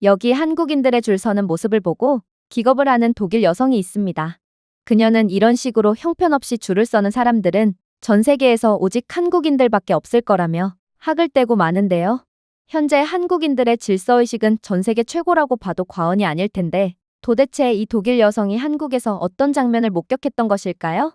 여기 한국인들의 줄 서는 모습을 보고 기겁을 하는 독일 여성이 있습니다. 그녀는 이런 식으로 형편없이 줄을 서는 사람들은 전 세계에서 오직 한국인들밖에 없을 거라며 학을 떼고 마는데요. 현재 한국인들의 질서의식은 전 세계 최고라고 봐도 과언이 아닐 텐데 도대체 이 독일 여성이 한국에서 어떤 장면을 목격했던 것일까요?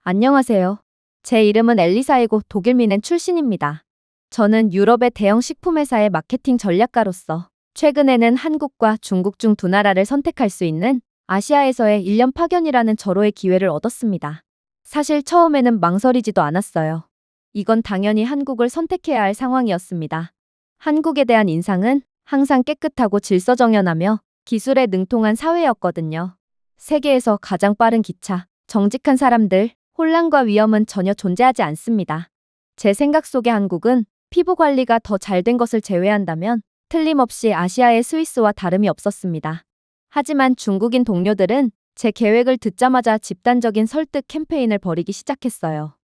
안녕하세요. 제 이름은 엘리사이고 독일 미넨 출신입니다. 저는 유럽의 대형 식품회사의 마케팅 전략가로서 최근에는 한국과 중국 중 두 나라를 선택할 수 있는 아시아에서의 1년 파견이라는 절호의 기회를 얻었습니다. 사실 처음에는 망설이지도 않았어요. 이건 당연히 한국을 선택해야 할 상황이었습니다. 한국에 대한 인상은 항상 깨끗하고 질서정연하며 기술에 능통한 사회였거든요. 세계에서 가장 빠른 기차, 정직한 사람들, 혼란과 위험은 전혀 존재하지 않습니다. 제 생각 속의 한국은 피부 관리가 더 잘 된 것을 제외한다면 틀림없이 아시아의 스위스와 다름이 없었습니다. 하지만 중국인 동료들은 제 계획을 듣자마자 집단적인 설득 캠페인을 벌이기 시작했어요.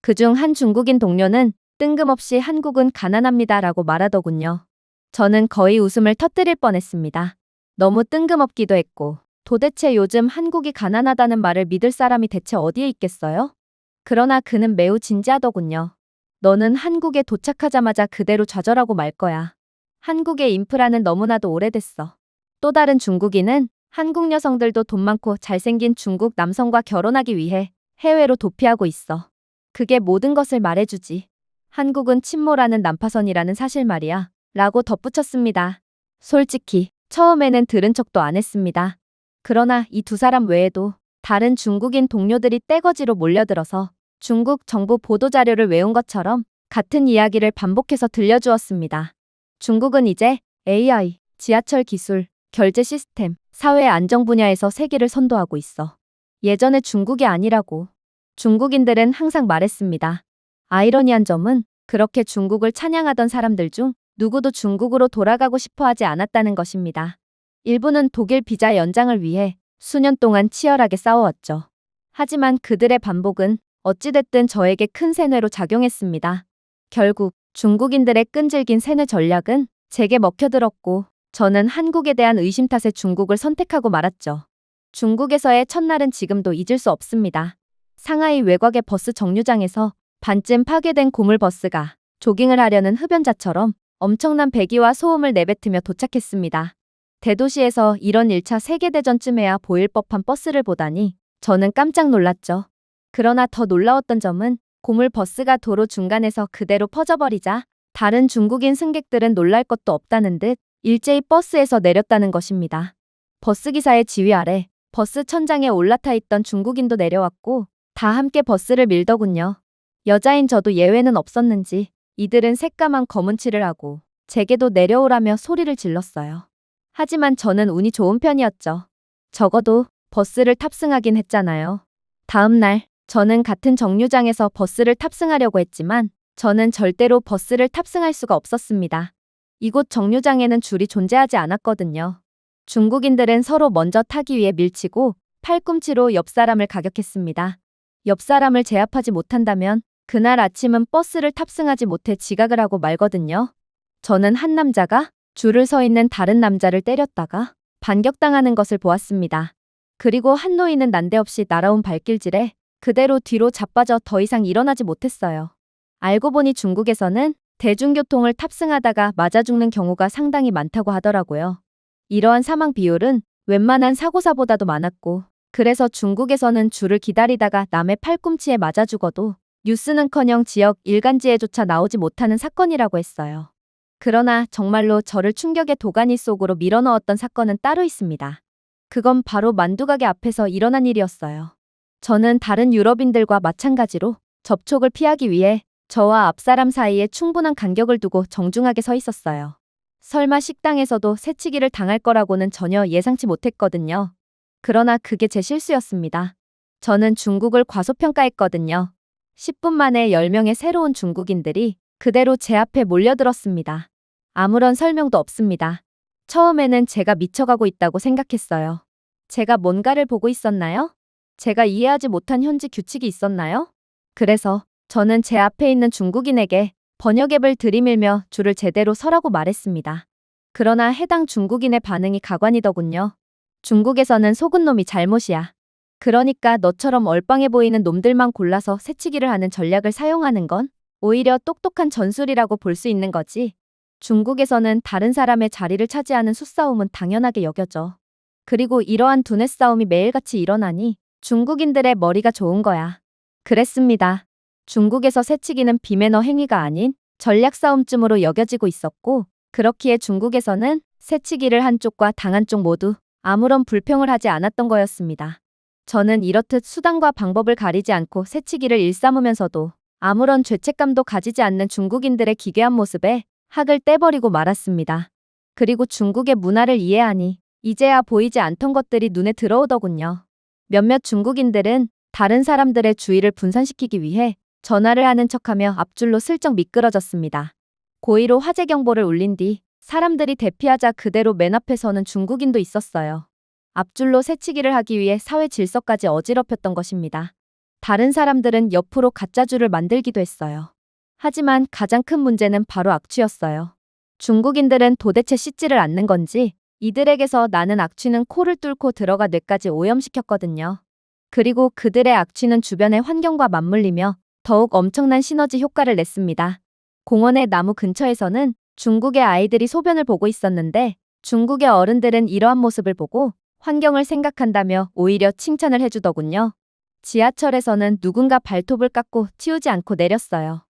그중 한 중국인 동료는 뜬금없이 한국은 가난합니다라고 말하더군요. 저는 거의 웃음을 터뜨릴 뻔했습니다. 너무 뜬금없기도 했고, 도대체 요즘 한국이 가난하다는 말을 믿을 사람이 대체 어디에 있겠어요? 그러나 그는 매우 진지하더군요. 너는 한국에 도착하자마자 그대로 좌절하고 말 거야. 한국의 인프라는 너무나도 오래됐어. 또 다른 중국인은 한국 여성들도 돈 많고 잘생긴 중국 남성과 결혼하기 위해 해외로 도피하고 있어. 그게 모든 것을 말해주지. 한국은 침몰하는 난파선이라는 사실 말이야. 라고 덧붙였습니다. 솔직히 처음에는 들은 척도 안 했습니다. 그러나 이 두 사람 외에도 다른 중국인 동료들이 떼거지로 몰려들어서 중국 정부 보도자료를 외운 것처럼 같은 이야기를 반복해서 들려주었습니다. 중국은 이제 AI, 지하철 기술, 결제 시스템, 사회 안정 분야에서 세계를 선도하고 있어. 예전에 중국이 아니라고. 중국인들은 항상 말했습니다. 아이러니한 점은 그렇게 중국을 찬양하던 사람들 중 누구도 중국으로 돌아가고 싶어 하지 않았다는 것입니다. 일부는 독일 비자 연장을 위해 수년 동안 치열하게 싸워왔죠. 하지만 그들의 반복은 어찌됐든 저에게 큰 세뇌로 작용했습니다. 결국 중국인들의 끈질긴 세뇌 전략은 제게 먹혀들었고 저는 한국에 대한 의심 탓에 중국을 선택하고 말았죠. 중국에서의 첫날은 지금도 잊을 수 없습니다. 상하이 외곽의 버스 정류장에서 반쯤 파괴된 고물버스가 조깅을 하려는 흡연자처럼 엄청난 배기와 소음을 내뱉으며 도착했습니다. 대도시에서 이런 1차 세계대전쯤에야 보일 법한 버스를 보다니 저는 깜짝 놀랐죠. 그러나 더 놀라웠던 점은 고물버스가 도로 중간에서 그대로 퍼져버리자 다른 중국인 승객들은 놀랄 것도 없다는 듯 일제히 버스에서 내렸다는 것입니다. 버스기사의 지휘 아래 버스 천장에 올라타 있던 중국인도 내려왔고 다 함께 버스를 밀더군요. 여자인 저도 예외는 없었는지 이들은 새까만 검은 칠을 하고 제게도 내려오라며 소리를 질렀어요. 하지만 저는 운이 좋은 편이었죠. 적어도 버스를 탑승하긴 했잖아요. 다음 날 저는 같은 정류장에서 버스를 탑승하려고 했지만 저는 절대로 버스를 탑승할 수가 없었습니다. 이곳 정류장에는 줄이 존재하지 않았거든요. 중국인들은 서로 먼저 타기 위해 밀치고 팔꿈치로 옆 사람을 가격했습니다. 옆 사람을 제압하지 못한다면 그날 아침은 버스를 탑승하지 못해 지각을 하고 말거든요. 저는 한 남자가 줄을 서 있는 다른 남자를 때렸다가 반격당하는 것을 보았습니다. 그리고 한 노인은 난데없이 날아온 발길질에 그대로 뒤로 자빠져 더 이상 일어나지 못했어요. 알고 보니 중국에서는 대중교통을 탑승하다가 맞아 죽는 경우가 상당히 많다고 하더라고요. 이러한 사망 비율은 웬만한 사고사보다도 많았고 그래서 중국에서는 줄을 기다리다가 남의 팔꿈치에 맞아 죽어도 뉴스는커녕 지역 일간지에조차 나오지 못하는 사건이라고 했어요. 그러나 정말로 저를 충격의 도가니 속으로 밀어넣었던 사건은 따로 있습니다. 그건 바로 만두가게 앞에서 일어난 일이었어요. 저는 다른 유럽인들과 마찬가지로 접촉을 피하기 위해 저와 앞사람 사이에 충분한 간격을 두고 정중하게 서 있었어요. 설마 식당에서도 새치기를 당할 거라고는 전혀 예상치 못했거든요. 그러나 그게 제 실수였습니다. 저는 중국을 과소평가했거든요. 10분 만에 10명의 새로운 중국인들이 그대로 제 앞에 몰려들었습니다. 아무런 설명도 없습니다. 처음에는 제가 미쳐가고 있다고 생각했어요. 제가 뭔가를 보고 있었나요? 제가 이해하지 못한 현지 규칙이 있었나요? 그래서 저는 제 앞에 있는 중국인에게 번역 앱을 들이밀며 줄을 제대로 서라고 말했습니다. 그러나 해당 중국인의 반응이 가관이더군요. 중국에서는 속은 놈이 잘못이야. 그러니까 너처럼 얼빵해 보이는 놈들만 골라서 새치기를 하는 전략을 사용하는 건 오히려 똑똑한 전술이라고 볼 수 있는 거지. 중국에서는 다른 사람의 자리를 차지하는 수싸움은 당연하게 여겨져. 그리고 이러한 두뇌 싸움이 매일같이 일어나니 중국인들의 머리가 좋은 거야. 그랬습니다. 중국에서 새치기는 비매너 행위가 아닌 전략 싸움쯤으로 여겨지고 있었고, 그렇기에 중국에서는 새치기를 한 쪽과 당한 쪽 모두 아무런 불평을 하지 않았던 거였습니다. 저는 이렇듯 수단과 방법을 가리지 않고 새치기를 일삼으면서도 아무런 죄책감도 가지지 않는 중국인들의 기괴한 모습에 학을 떼버리고 말았습니다. 그리고 중국의 문화를 이해하니 이제야 보이지 않던 것들이 눈에 들어오더군요. 몇몇 중국인들은 다른 사람들의 주의를 분산시키기 위해 전화를 하는 척하며 앞줄로 슬쩍 미끄러졌습니다. 고의로 화재 경보를 울린 뒤 사람들이 대피하자 그대로 맨 앞에 서는 중국인도 있었어요. 앞줄로 새치기를 하기 위해 사회 질서까지 어지럽혔던 것입니다. 다른 사람들은 옆으로 가짜줄을 만들기도 했어요. 하지만 가장 큰 문제는 바로 악취였어요. 중국인들은 도대체 씻지를 않는 건지 이들에게서 나는 악취는 코를 뚫고 들어가 뇌까지 오염시켰거든요. 그리고 그들의 악취는 주변의 환경과 맞물리며 더욱 엄청난 시너지 효과를 냈습니다. 공원의 나무 근처에서는 중국의 아이들이 소변을 보고 있었는데 중국의 어른들은 이러한 모습을 보고 환경을 생각한다며 오히려 칭찬을 해주더군요. 지하철에서는 누군가 발톱을 깎고 치우지 않고 내렸어요.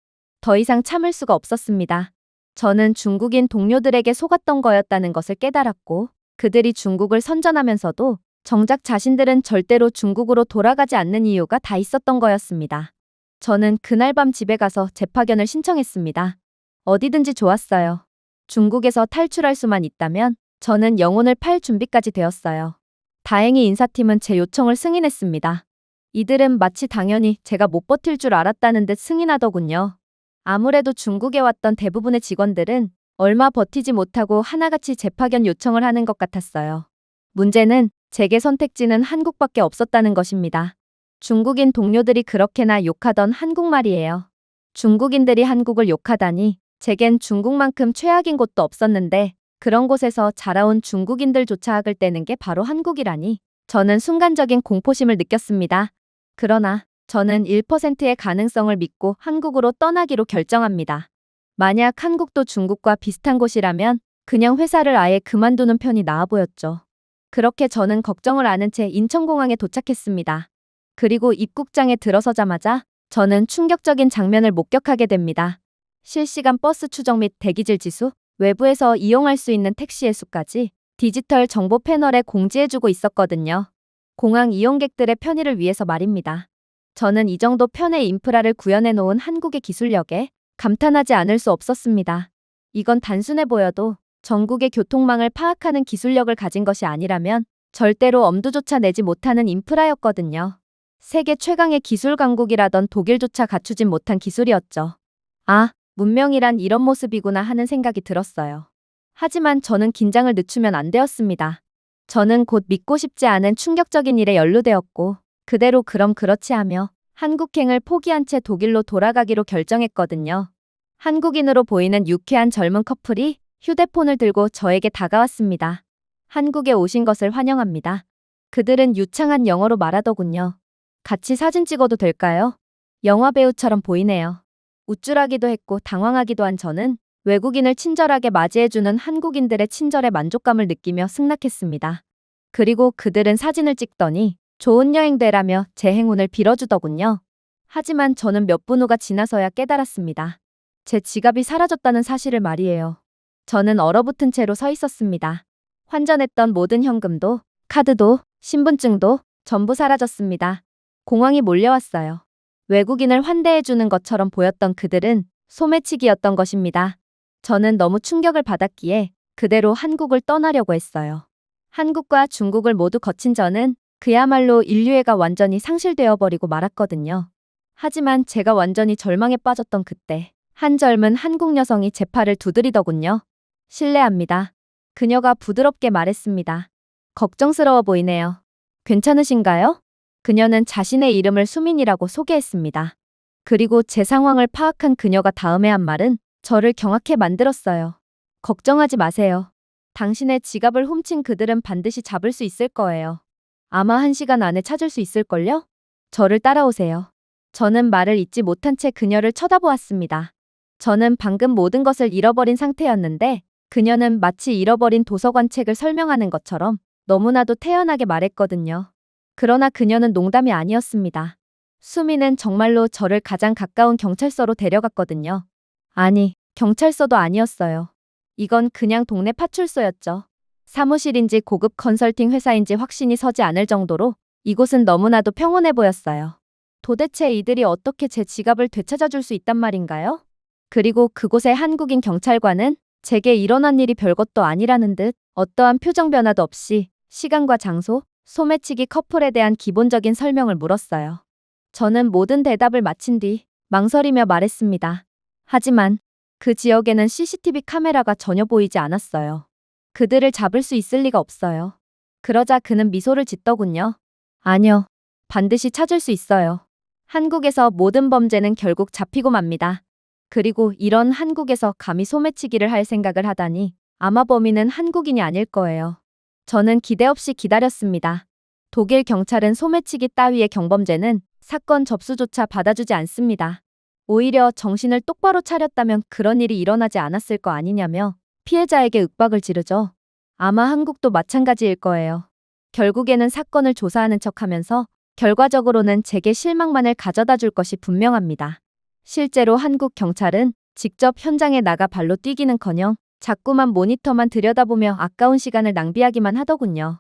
더 이상 참을 수가 없었습니다. 저는 중국인 동료들에게 속았던 거였다는 것을 깨달았고, 그들이 중국을 선전하면서도 정작 자신들은 절대로 중국으로 돌아가지 않는 이유가 다 있었던 거였습니다. 저는 그날 밤 집에 가서 재파견을 신청했습니다. 어디든지 좋았어요. 중국에서 탈출할 수만 있다면 저는 영혼을 팔 준비까지 되었어요. 다행히 인사팀은 제 요청을 승인했습니다. 이들은 마치 당연히 제가 못 버틸 줄 알았다는 듯 승인하더군요. 아무래도 중국에 왔던 대부분의 직원들은 얼마 버티지 못하고 하나같이 재파견 요청을 하는 것 같았어요. 문제는 제게 선택지는 한국밖에 없었다는 것입니다. 중국인 동료들이 그렇게나 욕하던 한국말이에요. 중국인들이 한국을 욕하다니 제겐 중국만큼 최악인 곳도 없었는데 그런 곳에서 자라온 중국인들조차 학을 떼는 게 바로 한국이라니 저는 순간적인 공포심을 느꼈습니다. 그러나 저는 1%의 가능성을 믿고 한국으로 떠나기로 결정합니다. 만약 한국도 중국과 비슷한 곳이라면 그냥 회사를 아예 그만두는 편이 나아 보였죠. 그렇게 저는 걱정을 안은 채 인천공항에 도착했습니다. 그리고 입국장에 들어서자마자 저는 충격적인 장면을 목격하게 됩니다. 실시간 버스 추적 및 대기질 지수, 외부에서 이용할 수 있는 택시의 수까지 디지털 정보 패널에 공지해주고 있었거든요. 공항 이용객들의 편의를 위해서 말입니다. 저는 이 정도 편의 인프라를 구현해 놓은 한국의 기술력에 감탄하지 않을 수 없었습니다. 이건 단순해 보여도 전국의 교통망을 파악하는 기술력을 가진 것이 아니라면 절대로 엄두조차 내지 못하는 인프라였거든요. 세계 최강의 기술 강국이라던 독일조차 갖추진 못한 기술이었죠. 아, 문명이란 이런 모습이구나 하는 생각이 들었어요. 하지만 저는 긴장을 늦추면 안 되었습니다. 저는 곧 믿고 싶지 않은 충격적인 일에 연루되었고 그대로 그럼 그렇지 하며 한국행을 포기한 채 독일로 돌아가기로 결정했거든요. 한국인으로 보이는 유쾌한 젊은 커플이 휴대폰을 들고 저에게 다가왔습니다. 한국에 오신 것을 환영합니다. 그들은 유창한 영어로 말하더군요. 같이 사진 찍어도 될까요? 영화 배우처럼 보이네요. 우쭐하기도 했고 당황하기도 한 저는 외국인을 친절하게 맞이해주는 한국인들의 친절에 만족감을 느끼며 승낙했습니다. 그리고 그들은 사진을 찍더니 좋은 여행 되라며 제 행운을 빌어주더군요. 하지만 저는 몇 분 후가 지나서야 깨달았습니다. 제 지갑이 사라졌다는 사실을 말이에요. 저는 얼어붙은 채로 서 있었습니다. 환전했던 모든 현금도, 카드도, 신분증도 전부 사라졌습니다. 공항이 몰려왔어요. 외국인을 환대해주는 것처럼 보였던 그들은 소매치기였던 것입니다. 저는 너무 충격을 받았기에 그대로 한국을 떠나려고 했어요. 한국과 중국을 모두 거친 저는 그야말로 인류애가 완전히 상실되어 버리고 말았거든요. 하지만 제가 완전히 절망에 빠졌던 그때 한 젊은 한국 여성이 제 팔을 두드리더군요. 실례합니다. 그녀가 부드럽게 말했습니다. 걱정스러워 보이네요. 괜찮으신가요? 그녀는 자신의 이름을 수민이라고 소개했습니다. 그리고 제 상황을 파악한 그녀가 다음에 한 말은 저를 경악해 만들었어요. 걱정하지 마세요. 당신의 지갑을 훔친 그들은 반드시 잡을 수 있을 거예요. 아마 1시간 안에 찾을 수 있을걸요? 저를 따라오세요. 저는 말을 잇지 못한 채 그녀를 쳐다보았습니다. 저는 방금 모든 것을 잃어버린 상태였는데 그녀는 마치 잃어버린 도서관 책을 설명하는 것처럼 너무나도 태연하게 말했거든요. 그러나 그녀는 농담이 아니었습니다. 수미는 정말로 저를 가장 가까운 경찰서로 데려갔거든요. 아니, 경찰서도 아니었어요. 이건 그냥 동네 파출소였죠. 사무실인지 고급 컨설팅 회사인지 확신이 서지 않을 정도로 이곳은 너무나도 평온해 보였어요. 도대체 이들이 어떻게 제 지갑을 되찾아줄 수 있단 말인가요? 그리고 그곳의 한국인 경찰관은 제게 일어난 일이 별것도 아니라는 듯 어떠한 표정 변화도 없이 시간과 장소, 소매치기 커플에 대한 기본적인 설명을 물었어요. 저는 모든 대답을 마친 뒤 망설이며 말했습니다. 하지만 그 지역에는 CCTV 카메라가 전혀 보이지 않았어요. 그들을 잡을 수 있을 리가 없어요. 그러자 그는 미소를 짓더군요. 아니요. 반드시 찾을 수 있어요. 한국에서 모든 범죄는 결국 잡히고 맙니다. 그리고 이런 한국에서 감히 소매치기를 할 생각을 하다니 아마 범인은 한국인이 아닐 거예요. 저는 기대 없이 기다렸습니다. 독일 경찰은 소매치기 따위의 경범죄는 사건 접수조차 받아주지 않습니다. 오히려 정신을 똑바로 차렸다면 그런 일이 일어나지 않았을 거 아니냐며 피해자에게 윽박을 지르죠. 아마 한국도 마찬가지일 거예요. 결국에는 사건을 조사하는 척하면서 결과적으로는 제게 실망만을 가져다 줄 것이 분명합니다. 실제로 한국 경찰은 직접 현장에 나가 발로 뛰기는커녕 자꾸만 모니터만 들여다보며 아까운 시간을 낭비하기만 하더군요.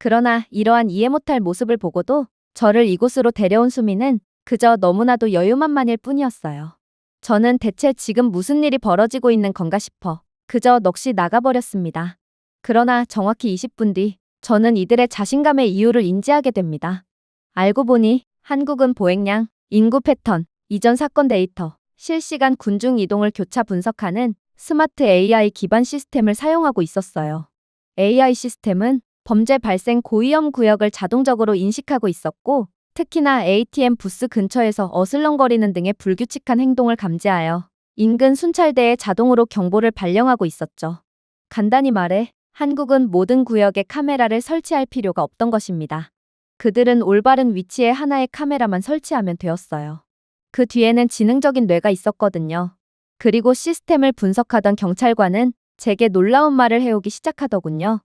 그러나 이러한 이해 못할 모습을 보고도 저를 이곳으로 데려온 수미는 그저 너무나도 여유만만일 뿐이었어요. 저는 대체 지금 무슨 일이 벌어지고 있는 건가 싶어 그저 넋이 나가버렸습니다. 그러나 정확히 20분 뒤 저는 이들의 자신감의 이유를 인지하게 됩니다. 알고 보니 한국은 보행량, 인구 패턴, 이전 사건 데이터, 실시간 군중 이동을 교차 분석하는 스마트 AI 기반 시스템을 사용하고 있었어요. AI 시스템은 범죄 발생 고위험 구역을 자동적으로 인식하고 있었고 특히나 ATM 부스 근처에서 어슬렁거리는 등의 불규칙한 행동을 감지하여 인근 순찰대에 자동으로 경보를 발령하고 있었죠. 간단히 말해 한국은 모든 구역에 카메라를 설치할 필요가 없던 것입니다. 그들은 올바른 위치에 하나의 카메라만 설치하면 되었어요. 그 뒤에는 지능적인 뇌가 있었거든요. 그리고 시스템을 분석하던 경찰관은 제게 놀라운 말을 해오기 시작하더군요.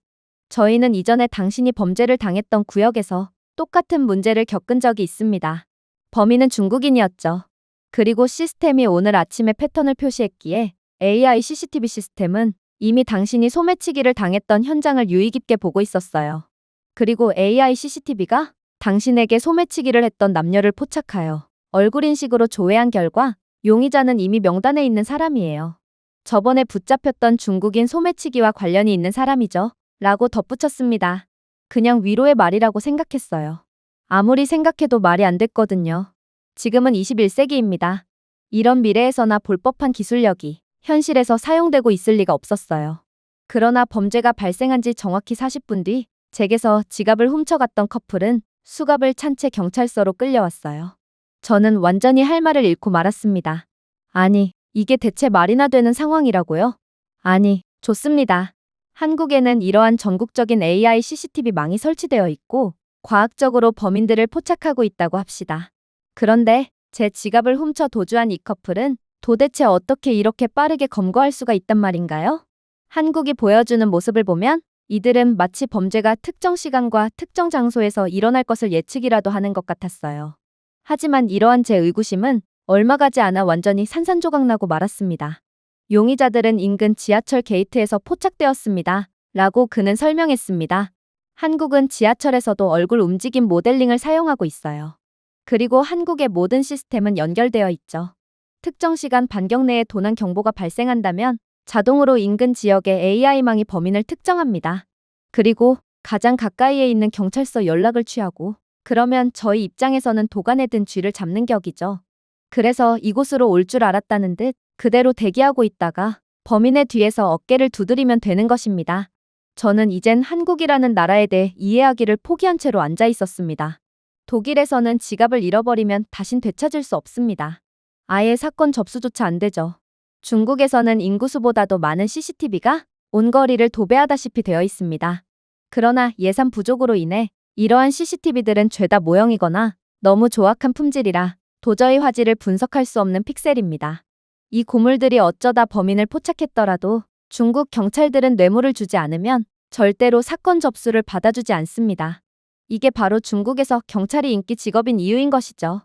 저희는 이전에 당신이 범죄를 당했던 구역에서 똑같은 문제를 겪은 적이 있습니다. 범인은 중국인이었죠. 그리고 시스템이 오늘 아침에 패턴을 표시했기에 AI CCTV 시스템은 이미 당신이 소매치기를 당했던 현장을 유의 깊게 보고 있었어요. 그리고 AI CCTV가 당신에게 소매치기를 했던 남녀를 포착하여 얼굴 인식으로 조회한 결과 용의자는 이미 명단에 있는 사람이에요. 저번에 붙잡혔던 중국인 소매치기와 관련이 있는 사람이죠. 라고 덧붙였습니다. 그냥 위로의 말이라고 생각했어요. 아무리 생각해도 말이 안 됐거든요. 지금은 21세기입니다. 이런 미래에서나 볼 법한 기술력이 현실에서 사용되고 있을 리가 없었어요. 그러나 범죄가 발생한 지 정확히 40분 뒤 제게서 지갑을 훔쳐갔던 커플은 수갑을 찬 채 경찰서로 끌려왔어요. 저는 완전히 할 말을 잃고 말았습니다. 아니, 이게 대체 말이나 되는 상황이라고요? 아니, 좋습니다. 한국에는 이러한 전국적인 AI CCTV망이 설치되어 있고 과학적으로 범인들을 포착하고 있다고 합시다. 그런데 제 지갑을 훔쳐 도주한 이 커플은 도대체 어떻게 이렇게 빠르게 검거할 수가 있단 말인가요? 한국이 보여주는 모습을 보면 이들은 마치 범죄가 특정 시간과 특정 장소에서 일어날 것을 예측이라도 하는 것 같았어요. 하지만 이러한 제 의구심은 얼마 가지 않아 완전히 산산조각나고 말았습니다. 용의자들은 인근 지하철 게이트에서 포착되었습니다. 라고 그는 설명했습니다. 한국은 지하철에서도 얼굴 움직임 모델링을 사용하고 있어요. 그리고 한국의 모든 시스템은 연결되어 있죠. 특정 시간 반경 내에 도난 경보가 발생한다면 자동으로 인근 지역의 AI망이 범인을 특정합니다. 그리고 가장 가까이에 있는 경찰서 연락을 취하고 그러면 저희 입장에서는 도간에 든 쥐를 잡는 격이죠. 그래서 이곳으로 올 줄 알았다는 듯 그대로 대기하고 있다가 범인의 뒤에서 어깨를 두드리면 되는 것입니다. 저는 이젠 한국이라는 나라에 대해 이해하기를 포기한 채로 앉아 있었습니다. 독일에서는 지갑을 잃어버리면 다신 되찾을 수 없습니다. 아예 사건 접수조차 안 되죠. 중국에서는 인구수보다도 많은 CCTV가 온 거리를 도배하다시피 되어 있습니다. 그러나 예산 부족으로 인해 이러한 CCTV들은 죄다 모형이거나 너무 조악한 품질이라 도저히 화질을 분석할 수 없는 픽셀입니다. 이 고물들이 어쩌다 범인을 포착했더라도 중국 경찰들은 뇌물을 주지 않으면 절대로 사건 접수를 받아주지 않습니다. 이게 바로 중국에서 경찰이 인기 직업인 이유인 것이죠.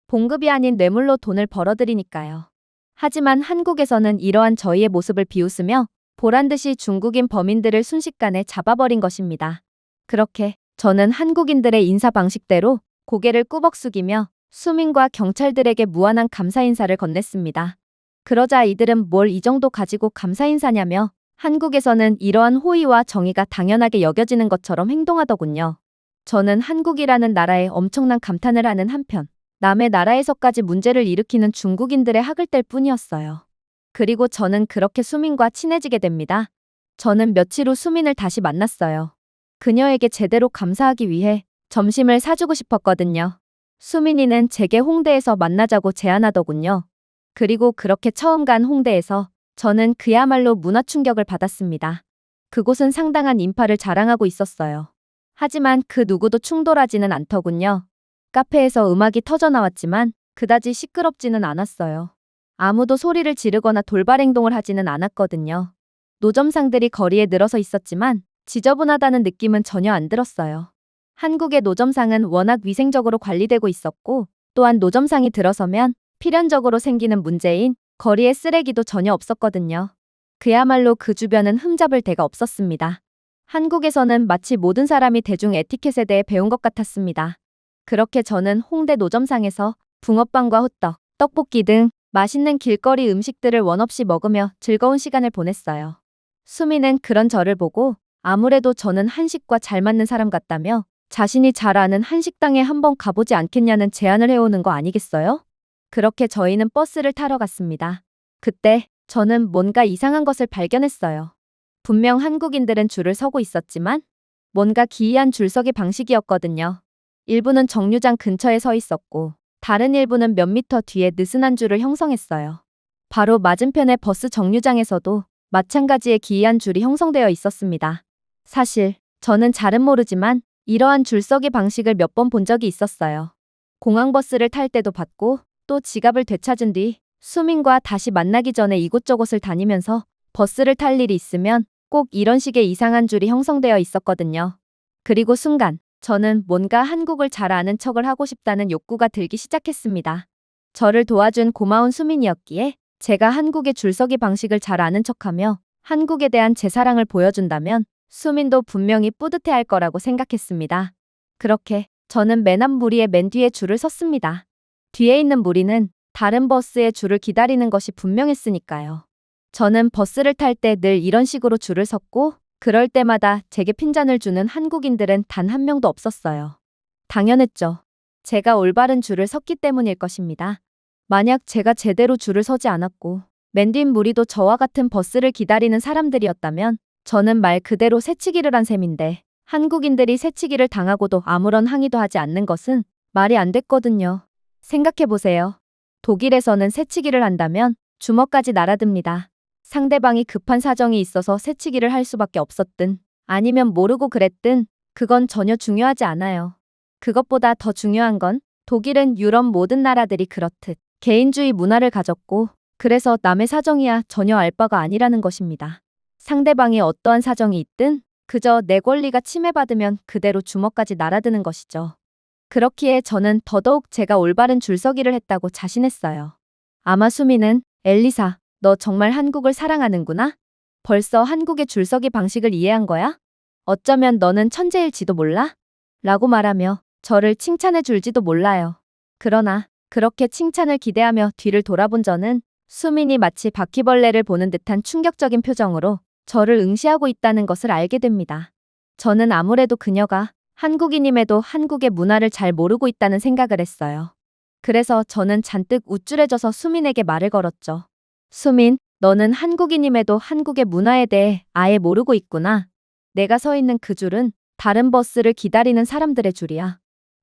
봉급이 아닌 뇌물로 돈을 벌어들이니까요. 하지만 한국에서는 이러한 저희의 모습을 비웃으며 보란듯이 중국인 범인들을 순식간에 잡아버린 것입니다. 그렇게 저는 한국인들의 인사 방식대로 고개를 꾸벅 숙이며 수민과 경찰들에게 무한한 감사 인사를 건넸습니다. 그러자 이들은 뭘 이 정도 가지고 감사 인사냐며 한국에서는 이러한 호의와 정의가 당연하게 여겨지는 것처럼 행동하더군요. 저는 한국이라는 나라에 엄청난 감탄을 하는 한편 남의 나라에서까지 문제를 일으키는 중국인들의 학을 뗄 뿐이었어요. 그리고 저는 그렇게 수민과 친해지게 됩니다. 저는 며칠 후 수민을 다시 만났어요. 그녀에게 제대로 감사하기 위해 점심을 사주고 싶었거든요. 수민이는 제게 홍대에서 만나자고 제안하더군요. 그리고 그렇게 처음 간 홍대에서 저는 그야말로 문화 충격을 받았습니다. 그곳은 상당한 인파를 자랑하고 있었어요. 하지만 그 누구도 충돌하지는 않더군요. 카페에서 음악이 터져나왔지만 그다지 시끄럽지는 않았어요. 아무도 소리를 지르거나 돌발 행동을 하지는 않았거든요. 노점상들이 거리에 늘어서 있었지만 지저분하다는 느낌은 전혀 안 들었어요. 한국의 노점상은 워낙 위생적으로 관리되고 있었고 또한 노점상이 들어서면 필연적으로 생기는 문제인 거리에 쓰레기도 전혀 없었거든요. 그야말로 그 주변은 흠잡을 데가 없었습니다. 한국에서는 마치 모든 사람이 대중 에티켓에 대해 배운 것 같았습니다. 그렇게 저는 홍대 노점상에서 붕어빵과 호떡, 떡볶이 등 맛있는 길거리 음식들을 원없이 먹으며 즐거운 시간을 보냈어요. 수미는 그런 저를 보고 아무래도 저는 한식과 잘 맞는 사람 같다며 자신이 잘 아는 한식당에 한번 가보지 않겠냐는 제안을 해오는 거 아니겠어요? 그렇게 저희는 버스를 타러 갔습니다. 그때 저는 뭔가 이상한 것을 발견했어요. 분명 한국인들은 줄을 서고 있었지만 뭔가 기이한 줄서기 방식이었거든요. 일부는 정류장 근처에 서 있었고 다른 일부는 몇 미터 뒤에 느슨한 줄을 형성했어요. 바로 맞은편의 버스 정류장에서도 마찬가지의 기이한 줄이 형성되어 있었습니다. 사실 저는 잘은 모르지만 이러한 줄서기 방식을 몇 번 본 적이 있었어요. 공항버스를 탈 때도 봤고 또 지갑을 되찾은 뒤 수민과 다시 만나기 전에 이곳저곳을 다니면서 버스를 탈 일이 있으면 꼭 이런 식의 이상한 줄이 형성되어 있었거든요. 그리고 순간 저는 뭔가 한국을 잘 아는 척을 하고 싶다는 욕구가 들기 시작했습니다. 저를 도와준 고마운 수민이었기에 제가 한국의 줄서기 방식을 잘 아는 척하며 한국에 대한 제 사랑을 보여준다면 수민도 분명히 뿌듯해할 거라고 생각했습니다. 그렇게 저는 맨 앞 무리의 맨 뒤에 줄을 섰습니다. 뒤에 있는 무리는 다른 버스의 줄을 기다리는 것이 분명했으니까요. 저는 버스를 탈 때 늘 이런 식으로 줄을 섰고 그럴 때마다 제게 핀잔을 주는 한국인들은 단 한 명도 없었어요. 당연했죠. 제가 올바른 줄을 섰기 때문일 것입니다. 만약 제가 제대로 줄을 서지 않았고 맨 뒷 무리도 저와 같은 버스를 기다리는 사람들이었다면 저는 말 그대로 새치기를 한 셈인데 한국인들이 새치기를 당하고도 아무런 항의도 하지 않는 것은 말이 안 됐거든요. 생각해보세요. 독일에서는 새치기를 한다면 주먹까지 날아듭니다. 상대방이 급한 사정이 있어서 새치기를 할 수밖에 없었든 아니면 모르고 그랬든 그건 전혀 중요하지 않아요. 그것보다 더 중요한 건 독일은 유럽 모든 나라들이 그렇듯 개인주의 문화를 가졌고 그래서 남의 사정이야 전혀 알 바가 아니라는 것입니다. 상대방이 어떠한 사정이 있든 그저 내 권리가 침해받으면 그대로 주먹까지 날아드는 것이죠. 그렇기에 저는 더더욱 제가 올바른 줄서기를 했다고 자신했어요. 아마 수미는 엘리사, 너 정말 한국을 사랑하는구나? 벌써 한국의 줄서기 방식을 이해한 거야? 어쩌면 너는 천재일지도 몰라? 라고 말하며 저를 칭찬해 줄지도 몰라요. 그러나 그렇게 칭찬을 기대하며 뒤를 돌아본 저는 수민이 마치 바퀴벌레를 보는 듯한 충격적인 표정으로 저를 응시하고 있다는 것을 알게 됩니다. 저는 아무래도 그녀가 한국인임에도 한국의 문화를 잘 모르고 있다는 생각을 했어요. 그래서 저는 잔뜩 우쭐해져서 수민에게 말을 걸었죠. 수민, 너는 한국인임에도 한국의 문화에 대해 아예 모르고 있구나. 내가 서 있는 그 줄은 다른 버스를 기다리는 사람들의 줄이야.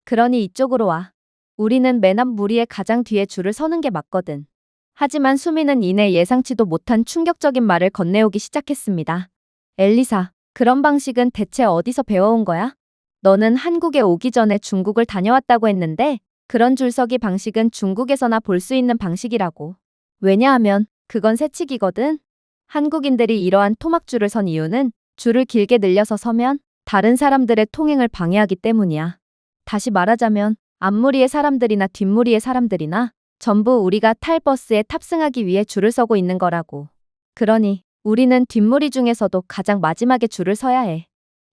그러니 이쪽으로 와. 우리는 맨 앞 무리의 가장 뒤에 줄을 서는 게 맞거든. 하지만 수민은 이내 예상치도 못한 충격적인 말을 건네오기 시작했습니다. 엘리사, 그런 방식은 대체 어디서 배워온 거야? 너는 한국에 오기 전에 중국을 다녀왔다고 했는데 그런 줄서기 방식은 중국에서나 볼 수 있는 방식이라고. 왜냐하면 그건 새치기거든. 한국인들이 이러한 토막줄을 선 이유는 줄을 길게 늘려서 서면 다른 사람들의 통행을 방해하기 때문이야. 다시 말하자면 앞무리의 사람들이나 뒷무리의 사람들이나 전부 우리가 탈 버스에 탑승하기 위해 줄을 서고 있는 거라고. 그러니 우리는 뒷무리 중에서도 가장 마지막에 줄을 서야 해.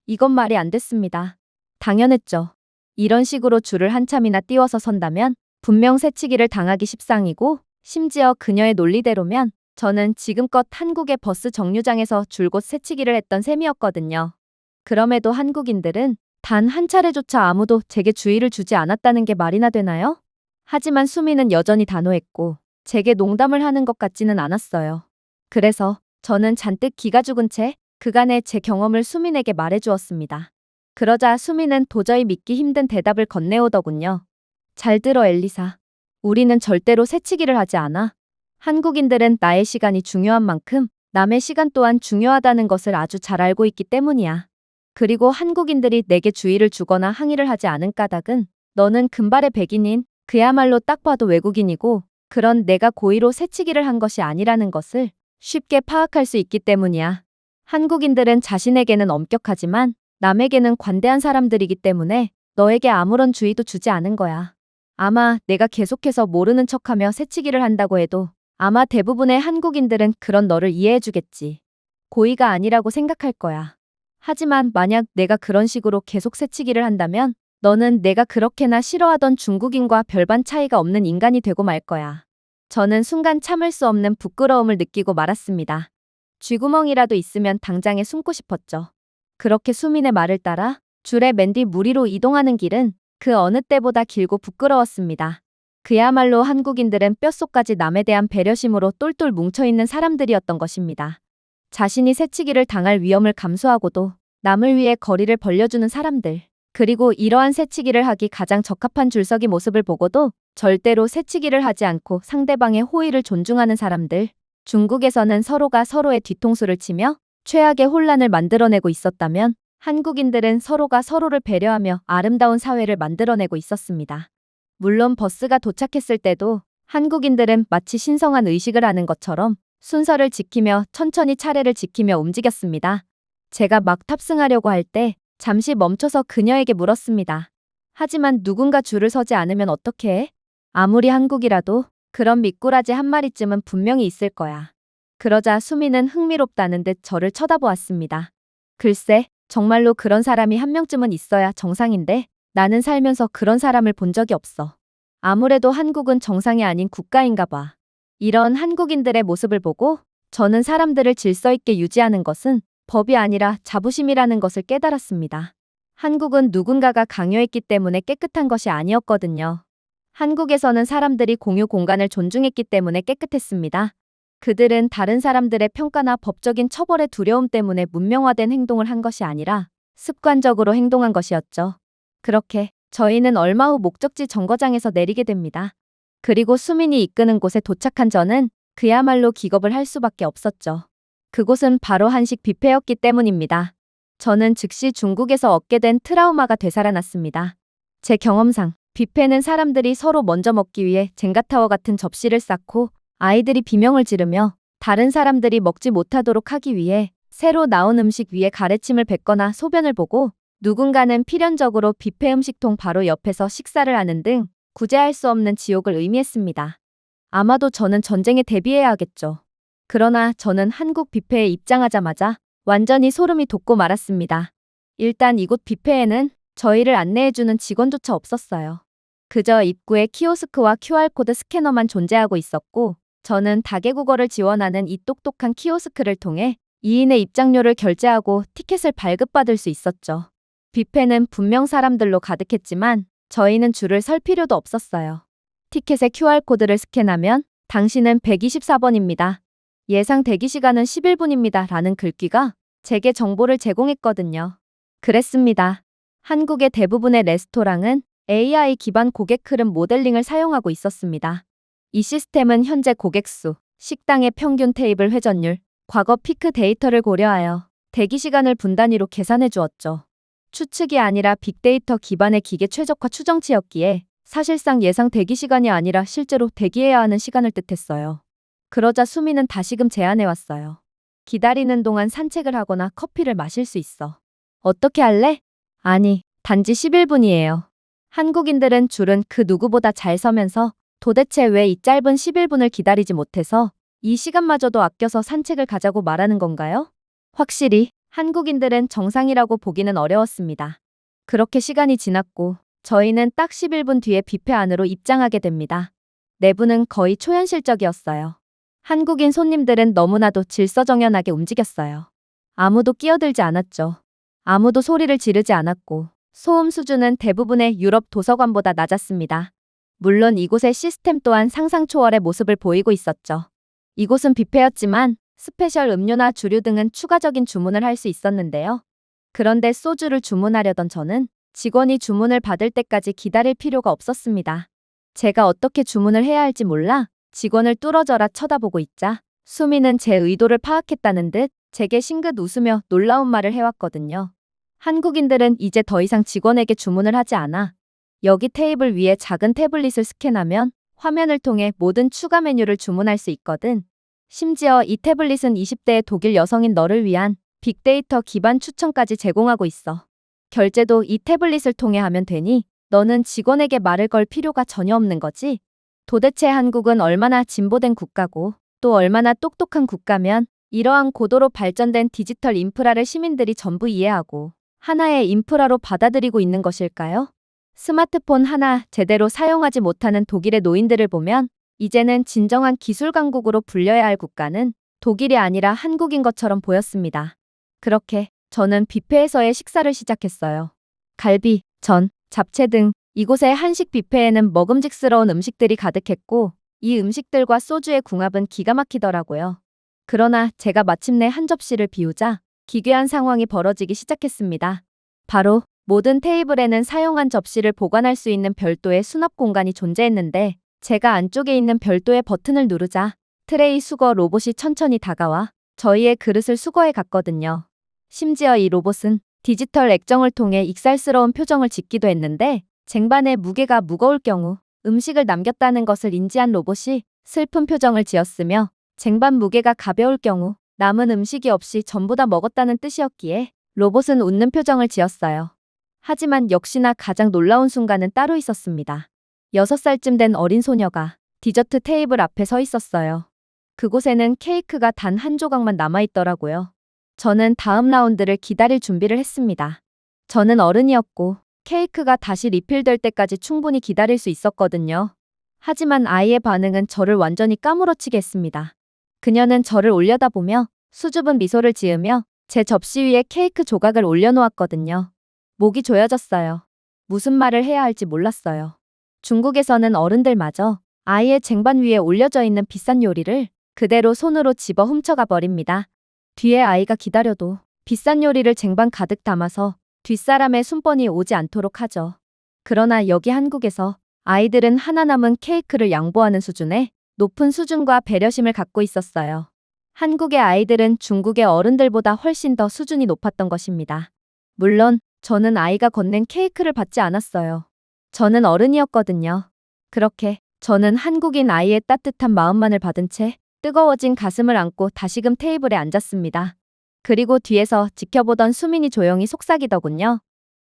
이건 말이 안 됐습니다. 당연했죠. 이런 식으로 줄을 한참이나 띄워서 선다면 분명 새치기를 당하기 십상이고, 심지어 그녀의 논리대로면 저는 지금껏 한국의 버스 정류장에서 줄곧 새치기를 했던 셈이었거든요. 그럼에도 한국인들은 단 한 차례조차 아무도 제게 주의를 주지 않았다는 게 말이나 되나요? 하지만 수미는 여전히 단호했고 제게 농담을 하는 것 같지는 않았어요. 그래서 저는 잔뜩 기가 죽은 채 그간의 제 경험을 수민에게 말해주었습니다. 그러자 수민은 도저히 믿기 힘든 대답을 건네오더군요. 잘 들어 엘리사. 우리는 절대로 새치기를 하지 않아. 한국인들은 나의 시간이 중요한 만큼 남의 시간 또한 중요하다는 것을 아주 잘 알고 있기 때문이야. 그리고 한국인들이 내게 주의를 주거나 항의를 하지 않은 까닭은 너는 금발의 백인인, 그야말로 딱 봐도 외국인이고 그런 내가 고의로 새치기를 한 것이 아니라는 것을 쉽게 파악할 수 있기 때문이야. 한국인들은 자신에게는 엄격하지만 남에게는 관대한 사람들이기 때문에 너에게 아무런 주의도 주지 않은 거야. 아마 내가 계속해서 모르는 척하며 새치기를 한다고 해도 아마 대부분의 한국인들은 그런 너를 이해해주겠지. 고의가 아니라고 생각할 거야. 하지만 만약 내가 그런 식으로 계속 새치기를 한다면 너는 내가 그렇게나 싫어하던 중국인과 별반 차이가 없는 인간이 되고 말 거야. 저는 순간 참을 수 없는 부끄러움을 느끼고 말았습니다. 쥐구멍이라도 있으면 당장에 숨고 싶었죠. 그렇게 수민의 말을 따라 줄에 맨 뒤 무리로 이동하는 길은 그 어느 때보다 길고 부끄러웠습니다. 그야말로 한국인들은 뼛속까지 남에 대한 배려심으로 똘똘 뭉쳐있는 사람들이었던 것입니다. 자신이 새치기를 당할 위험을 감수하고도 남을 위해 거리를 벌려주는 사람들, 그리고 이러한 새치기를 하기 가장 적합한 줄서기 모습을 보고도 절대로 새치기를 하지 않고 상대방의 호의를 존중하는 사람들. 중국에서는 서로가 서로의 뒤통수를 치며 최악의 혼란을 만들어내고 있었다면 한국인들은 서로가 서로를 배려하며 아름다운 사회를 만들어내고 있었습니다. 물론 버스가 도착했을 때도 한국인들은 마치 신성한 의식을 하는 것처럼 순서를 지키며 천천히 차례를 지키며 움직였습니다. 제가 막 탑승하려고 할 때 잠시 멈춰서 그녀에게 물었습니다. 하지만 누군가 줄을 서지 않으면 어떻게 해? 아무리 한국이라도 그런 미꾸라지 한 마리쯤은 분명히 있을 거야. 그러자 수미는 흥미롭다는 듯 저를 쳐다보았습니다. 글쎄, 정말로 그런 사람이 한 명쯤은 있어야 정상인데 나는 살면서 그런 사람을 본 적이 없어. 아무래도 한국은 정상이 아닌 국가인가 봐. 이런 한국인들의 모습을 보고 저는 사람들을 질서 있게 유지하는 것은 법이 아니라 자부심이라는 것을 깨달았습니다. 한국은 누군가가 강요했기 때문에 깨끗한 것이 아니었거든요. 한국에서는 사람들이 공유 공간을 존중했기 때문에 깨끗했습니다. 그들은 다른 사람들의 평가나 법적인 처벌의 두려움 때문에 문명화된 행동을 한 것이 아니라 습관적으로 행동한 것이었죠. 그렇게 저희는 얼마 후 목적지 정거장에서 내리게 됩니다. 그리고 수민이 이끄는 곳에 도착한 저는 그야말로 기겁을 할 수밖에 없었죠. 그곳은 바로 한식 뷔페였기 때문입니다. 저는 즉시 중국에서 얻게 된 트라우마가 되살아났습니다. 제 경험상 뷔페는 사람들이 서로 먼저 먹기 위해 젠가타워 같은 접시를 쌓고 아이들이 비명을 지르며 다른 사람들이 먹지 못하도록 하기 위해 새로 나온 음식 위에 가래침을 뱉거나 소변을 보고 누군가는 필연적으로 뷔페 음식통 바로 옆에서 식사를 하는 등 구제할 수 없는 지옥을 의미했습니다. 아마도 저는 전쟁에 대비해야겠죠. 그러나 저는 한국 뷔페에 입장하자마자 완전히 소름이 돋고 말았습니다. 일단 이곳 뷔페에는 저희를 안내해주는 직원조차 없었어요. 그저 입구에 키오스크와 QR코드 스캐너만 존재하고 있었고 저는 다계국어를 지원하는 이 똑똑한 키오스크를 통해 2인의 입장료를 결제하고 티켓을 발급받을 수 있었죠. 뷔페는 분명 사람들로 가득했지만 저희는 줄을 설 필요도 없었어요. 티켓에 QR코드를 스캔하면 당신은 124번입니다. 예상 대기시간은 11분입니다. 라는 글귀가 제게 정보를 제공했거든요. 그랬습니다. 한국의 대부분의 레스토랑은 AI 기반 고객 흐름 모델링을 사용하고 있었습니다. 이 시스템은 현재 고객 수, 식당의 평균 테이블 회전율, 과거 피크 데이터를 고려하여 대기 시간을 분 단위로 계산해 주었죠. 추측이 아니라 빅데이터 기반의 기계 최적화 추정치였기에 사실상 예상 대기 시간이 아니라 실제로 대기해야 하는 시간을 뜻했어요. 그러자 수미는 다시금 제안해 왔어요. 기다리는 동안 산책을 하거나 커피를 마실 수 있어. 어떻게 할래? 아니, 단지 11분이에요. 한국인들은 줄은 그 누구보다 잘 서면서 도대체 왜 이 짧은 11분을 기다리지 못해서 이 시간마저도 아껴서 산책을 가자고 말하는 건가요? 확실히 한국인들은 정상이라고 보기는 어려웠습니다. 그렇게 시간이 지났고 저희는 딱 11분 뒤에 뷔페 안으로 입장하게 됩니다. 내부는 거의 초현실적이었어요. 한국인 손님들은 너무나도 질서정연하게 움직였어요. 아무도 끼어들지 않았죠. 아무도 소리를 지르지 않았고 소음 수준은 대부분의 유럽 도서관보다 낮았습니다. 물론 이곳의 시스템 또한 상상 초월의 모습을 보이고 있었죠. 이곳은 뷔페였지만 스페셜 음료나 주류 등은 추가적인 주문을 할 수 있었는데요. 그런데 소주를 주문하려던 저는 직원이 주문을 받을 때까지 기다릴 필요가 없었습니다. 제가 어떻게 주문을 해야 할지 몰라 직원을 뚫어져라 쳐다보고 있자 수미는 제 의도를 파악했다는 듯 제게 싱긋 웃으며 놀라운 말을 해왔거든요. 한국인들은 이제 더 이상 직원에게 주문을 하지 않아. 여기 테이블 위에 작은 태블릿을 스캔하면 화면을 통해 모든 추가 메뉴를 주문할 수 있거든. 심지어 이 태블릿은 20대의 독일 여성인 너를 위한 빅데이터 기반 추천까지 제공하고 있어. 결제도 이 태블릿을 통해 하면 되니 너는 직원에게 말을 걸 필요가 전혀 없는 거지. 도대체 한국은 얼마나 진보된 국가고 또 얼마나 똑똑한 국가면 이러한 고도로 발전된 디지털 인프라를 시민들이 전부 이해하고 하나의 인프라로 받아들이고 있는 것일까요? 스마트폰 하나 제대로 사용하지 못하는 독일의 노인들을 보면 이제는 진정한 기술 강국으로 불려야 할 국가는 독일이 아니라 한국인 것처럼 보였습니다. 그렇게 저는 뷔페에서의 식사를 시작했어요. 갈비, 전, 잡채 등 이곳의 한식 뷔페에는 먹음직스러운 음식들이 가득했고 이 음식들과 소주의 궁합은 기가 막히더라고요. 그러나 제가 마침내 한 접시를 비우자 기괴한 상황이 벌어지기 시작했습니다. 바로 모든 테이블에는 사용한 접시를 보관할 수 있는 별도의 수납 공간이 존재했는데 제가 안쪽에 있는 별도의 버튼을 누르자 트레이 수거 로봇이 천천히 다가와 저희의 그릇을 수거해 갔거든요. 심지어 이 로봇은 디지털 액정을 통해 익살스러운 표정을 짓기도 했는데 쟁반의 무게가 무거울 경우 음식을 남겼다는 것을 인지한 로봇이 슬픈 표정을 지었으며 쟁반 무게가 가벼울 경우 남은 음식이 없이 전부 다 먹었다는 뜻이었기에 로봇은 웃는 표정을 지었어요. 하지만 역시나 가장 놀라운 순간은 따로 있었습니다. 6살쯤 된 어린 소녀가 디저트 테이블 앞에 서 있었어요. 그곳에는 케이크가 단 한 조각만 남아있더라고요. 저는 다음 라운드를 기다릴 준비를 했습니다. 저는 어른이었고 케이크가 다시 리필될 때까지 충분히 기다릴 수 있었거든요. 하지만 아이의 반응은 저를 완전히 까무러치게 했습니다. 그녀는 저를 올려다보며 수줍은 미소를 지으며 제 접시 위에 케이크 조각을 올려놓았거든요. 목이 조여졌어요. 무슨 말을 해야 할지 몰랐어요. 중국에서는 어른들마저 아이의 쟁반 위에 올려져 있는 비싼 요리를 그대로 손으로 집어 훔쳐가 버립니다. 뒤에 아이가 기다려도 비싼 요리를 쟁반 가득 담아서 뒷사람의 순번이 오지 않도록 하죠. 그러나 여기 한국에서 아이들은 하나 남은 케이크를 양보하는 수준의 높은 수준과 배려심을 갖고 있었어요. 한국의 아이들은 중국의 어른들보다 훨씬 더 수준이 높았던 것입니다. 물론 저는 아이가 건넨 케이크를 받지 않았어요. 저는 어른이었거든요. 그렇게 저는 한국인 아이의 따뜻한 마음만을 받은 채 뜨거워진 가슴을 안고 다시금 테이블에 앉았습니다. 그리고 뒤에서 지켜보던 수민이 조용히 속삭이더군요.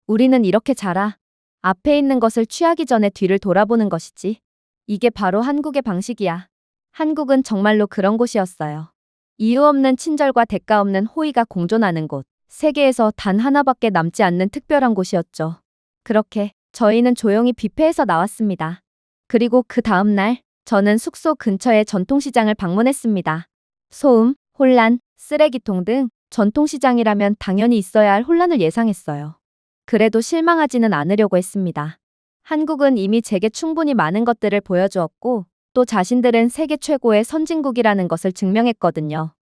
우리는 이렇게 자라. 앞에 있는 것을 취하기 전에 뒤를 돌아보는 것이지. 이게 바로 한국의 방식이야. 한국은 정말로 그런 곳이었어요. 이유 없는 친절과 대가 없는 호의가 공존하는 곳. 세계에서 단 하나밖에 남지 않는 특별한 곳이었죠. 그렇게 저희는 조용히 뷔페에서 나왔습니다. 그리고 그 다음 날 저는 숙소 근처의 전통시장을 방문했습니다. 소음, 혼란, 쓰레기통 등 전통시장이라면 당연히 있어야 할 혼란을 예상했어요. 그래도 실망하지는 않으려고 했습니다. 한국은 이미 제게 충분히 많은 것들을 보여주었고 또 자신들은 세계 최고의 선진국이라는 것을 증명했거든요.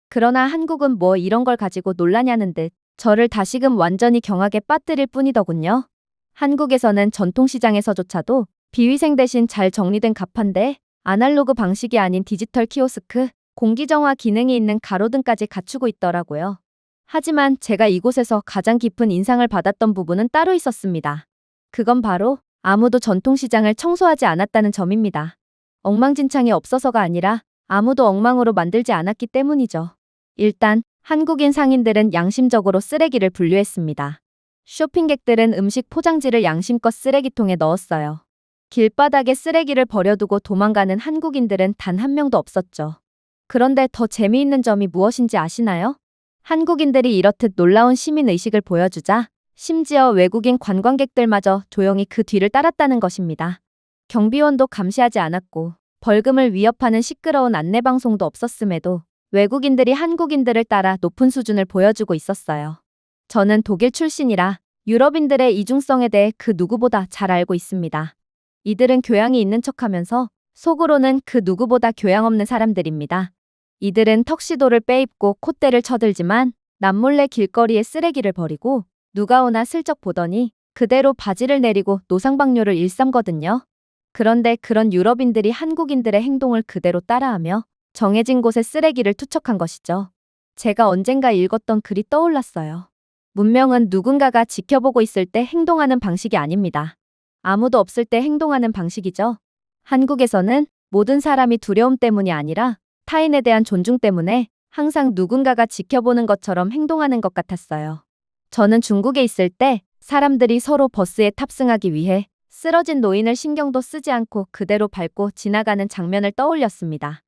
그러나 한국은 뭐 이런 걸 가지고 놀라냐는 듯 저를 다시금 완전히 경악에 빠뜨릴 뿐이더군요. 한국에서는 전통시장에서조차도 비위생 대신 잘 정리된 가판대, 아날로그 방식이 아닌 디지털 키오스크, 공기정화 기능이 있는 가로등까지 갖추고 있더라고요. 하지만 제가 이곳에서 가장 깊은 인상을 받았던 부분은 따로 있었습니다. 그건 바로 아무도 전통시장을 청소하지 않았다는 점입니다. 엉망진창이 없어서가 아니라 아무도 엉망으로 만들지 않았기 때문이죠. 일단 한국인 상인들은 양심적으로 쓰레기를 분류했습니다. 쇼핑객들은 음식 포장지를 양심껏 쓰레기통에 넣었어요. 길바닥에 쓰레기를 버려두고 도망가는 한국인들은 단 한 명도 없었죠. 그런데 더 재미있는 점이 무엇인지 아시나요? 한국인들이 이렇듯 놀라운 시민의식을 보여주자 심지어 외국인 관광객들마저 조용히 그 뒤를 따랐다는 것입니다. 경비원도 감시하지 않았고 벌금을 위협하는 시끄러운 안내방송도 없었음에도 외국인들이 한국인들을 따라 높은 수준을 보여주고 있었어요. 저는 독일 출신이라 유럽인들의 이중성에 대해 그 누구보다 잘 알고 있습니다. 이들은 교양이 있는 척하면서 속으로는 그 누구보다 교양 없는 사람들입니다. 이들은 턱시도를 빼입고 콧대를 쳐들지만 남몰래 길거리에 쓰레기를 버리고 누가 오나 슬쩍 보더니 그대로 바지를 내리고 노상방뇨를 일삼거든요. 그런데 그런 유럽인들이 한국인들의 행동을 그대로 따라하며 정해진 곳에 쓰레기를 투척한 것이죠. 제가 언젠가 읽었던 글이 떠올랐어요. 문명은 누군가가 지켜보고 있을 때 행동하는 방식이 아닙니다. 아무도 없을 때 행동하는 방식이죠. 한국에서는 모든 사람이 두려움 때문이 아니라 타인에 대한 존중 때문에 항상 누군가가 지켜보는 것처럼 행동하는 것 같았어요. 저는 중국에 있을 때 사람들이 서로 버스에 탑승하기 위해 쓰러진 노인을 신경도 쓰지 않고 그대로 밟고 지나가는 장면을 떠올렸습니다.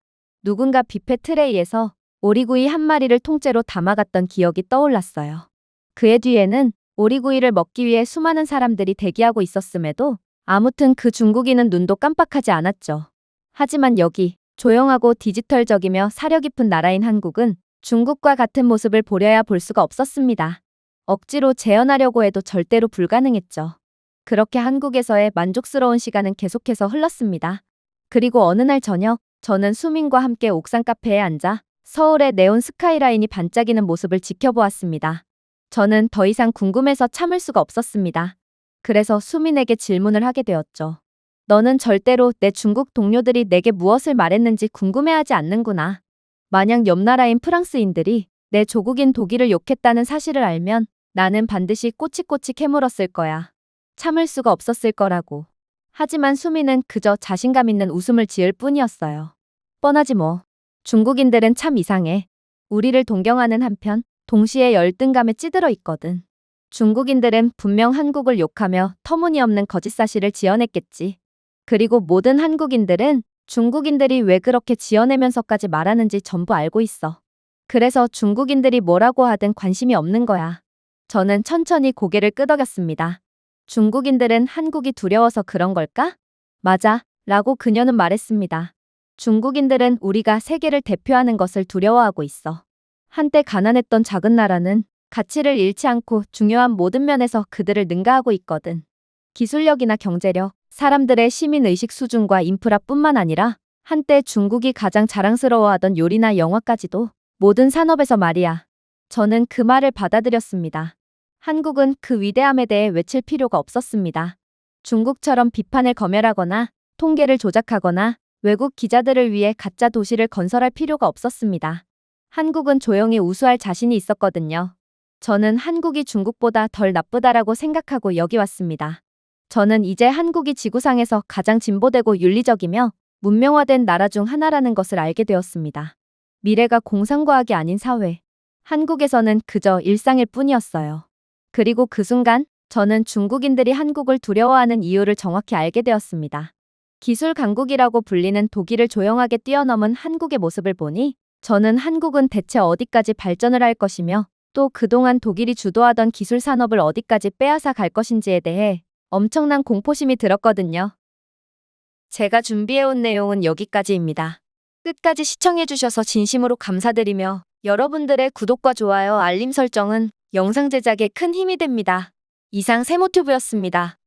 누군가 뷔페 트레이에서 오리구이 한 마리를 통째로 담아갔던 기억이 떠올랐어요. 그의 뒤에는 오리구이를 먹기 위해 수많은 사람들이 대기하고 있었음에도 아무튼 그 중국인은 눈도 깜빡하지 않았죠. 하지만 여기 조용하고 디지털적이며 사려 깊은 나라인 한국은 중국과 같은 모습을 보려야 볼 수가 없었습니다. 억지로 재현하려고 해도 절대로 불가능했죠. 그렇게 한국에서의 만족스러운 시간은 계속해서 흘렀습니다. 그리고 어느 날 저녁, 저는 수민과 함께 옥상 카페에 앉아 서울의 네온 스카이라인이 반짝이는 모습을 지켜보았습니다. 저는 더 이상 궁금해서 참을 수가 없었습니다. 그래서 수민에게 질문을 하게 되었죠. 너는 절대로 내 중국 동료들이 내게 무엇을 말했는지 궁금해하지 않는구나. 만약 옆 나라인 프랑스인들이 내 조국인 독일을 욕했다는 사실을 알면 나는 반드시 꼬치꼬치 캐물었을 거야. 참을 수가 없었을 거라고. 하지만 수민은 그저 자신감 있는 웃음을 지을 뿐이었어요. 뻔하지 뭐. 중국인들은 참 이상해. 우리를 동경하는 한편 동시에 열등감에 찌들어 있거든. 중국인들은 분명 한국을 욕하며 터무니없는 거짓사실을 지어냈겠지. 그리고 모든 한국인들은 중국인들이 왜 그렇게 지어내면서까지 말하는지 전부 알고 있어. 그래서 중국인들이 뭐라고 하든 관심이 없는 거야. 저는 천천히 고개를 끄덕였습니다. 중국인들은 한국이 두려워서 그런 걸까? 맞아, 라고 그녀는 말했습니다. 중국인들은 우리가 세계를 대표하는 것을 두려워하고 있어. 한때 가난했던 작은 나라는 가치를 잃지 않고 중요한 모든 면에서 그들을 능가하고 있거든. 기술력이나 경제력, 사람들의 시민의식 수준과 인프라뿐만 아니라 한때 중국이 가장 자랑스러워하던 요리나 영화까지도 모든 산업에서 말이야. 저는 그 말을 받아들였습니다. 한국은 그 위대함에 대해 외칠 필요가 없었습니다. 중국처럼 비판을 검열하거나 통계를 조작하거나 외국 기자들을 위해 가짜 도시를 건설할 필요가 없었습니다. 한국은 조용히 우수할 자신이 있었거든요. 저는 한국이 중국보다 덜 나쁘다라고 생각하고 여기 왔습니다. 저는 이제 한국이 지구상에서 가장 진보되고 윤리적이며 문명화된 나라 중 하나라는 것을 알게 되었습니다. 미래가 공상과학이 아닌 사회. 한국에서는 그저 일상일 뿐이었어요. 그리고 그 순간 저는 중국인들이 한국을 두려워하는 이유를 정확히 알게 되었습니다. 기술 강국이라고 불리는 독일을 조용하게 뛰어넘은 한국의 모습을 보니 저는 한국은 대체 어디까지 발전을 할 것이며 또 그동안 독일이 주도하던 기술 산업을 어디까지 빼앗아 갈 것인지에 대해 엄청난 공포심이 들었거든요. 제가 준비해온 내용은 여기까지입니다. 끝까지 시청해주셔서 진심으로 감사드리며 여러분들의 구독과 좋아요, 알림 설정은 영상 제작에 큰 힘이 됩니다. 이상 세모튜브였습니다.